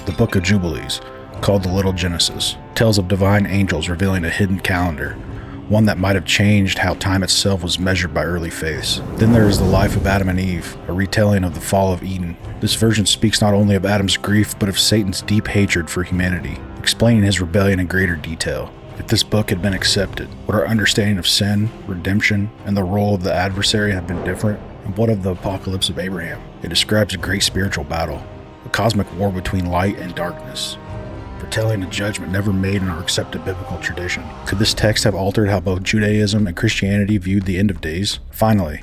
The Book of Jubilees, called the Little Genesis, tells of divine angels revealing a hidden calendar, one that might have changed how time itself was measured by early faiths. Then there is the life of Adam and Eve, a retelling of the fall of Eden. This version speaks not only of Adam's grief, but of Satan's deep hatred for humanity, explaining his rebellion in greater detail. If this book had been accepted, would our understanding of sin, redemption, and the role of the adversary have been different? And what of the apocalypse of Abraham? It describes a great spiritual battle, a cosmic war between light and darkness, foretelling a judgment never made in our accepted biblical tradition. Could this text have altered how both Judaism and Christianity viewed the end of days? Finally,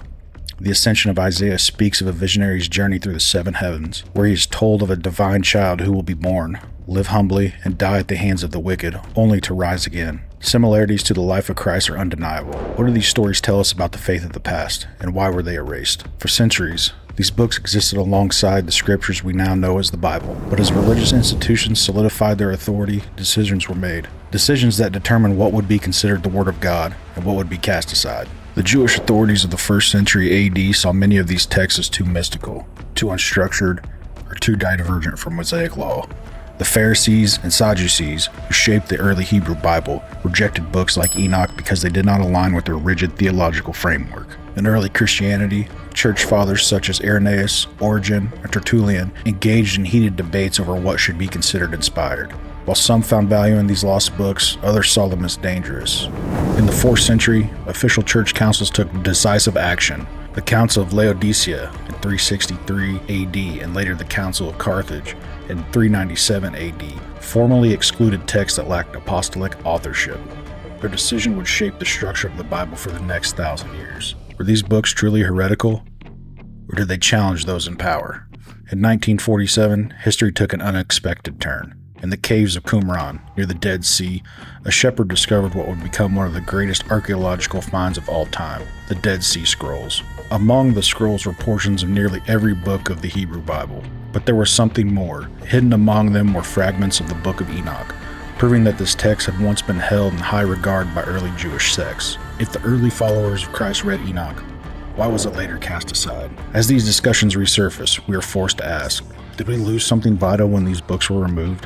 the Ascension of Isaiah speaks of a visionary's journey through the seven heavens, where he is told of a divine child who will be born, live humbly, and die at the hands of the wicked, only to rise again. Similarities to the life of Christ are undeniable. What do these stories tell us about the faith of the past, and why were they erased? For centuries, these books existed alongside the scriptures we now know as the Bible. But as religious institutions solidified their authority, decisions were made. Decisions that determined what would be considered the Word of God and what would be cast aside. The Jewish authorities of the 1st century AD saw many of these texts as too mystical, too unstructured, or too divergent from Mosaic law. The Pharisees and Sadducees, who shaped the early Hebrew Bible, rejected books like Enoch because they did not align with their rigid theological framework. In early Christianity, church fathers such as Irenaeus, Origen, and Tertullian engaged in heated debates over what should be considered inspired. While some found value in these lost books, others saw them as dangerous. In the 4th century, official church councils took decisive action. The Council of Laodicea in 363 AD and later the Council of Carthage in 397 AD formally excluded texts that lacked apostolic authorship. Their decision would shape the structure of the Bible for the next 1,000 years. Were these books truly heretical, or did they challenge those in power? In 1947, history took an unexpected turn. In the caves of Qumran, near the Dead Sea, a shepherd discovered what would become one of the greatest archaeological finds of all time, the Dead Sea Scrolls. Among the scrolls were portions of nearly every book of the Hebrew Bible. But there was something more. Hidden among them were fragments of the Book of Enoch, proving that this text had once been held in high regard by early Jewish sects. If the early followers of Christ read Enoch, why was it later cast aside? As these discussions resurface, we are forced to ask, did we lose something vital when these books were removed?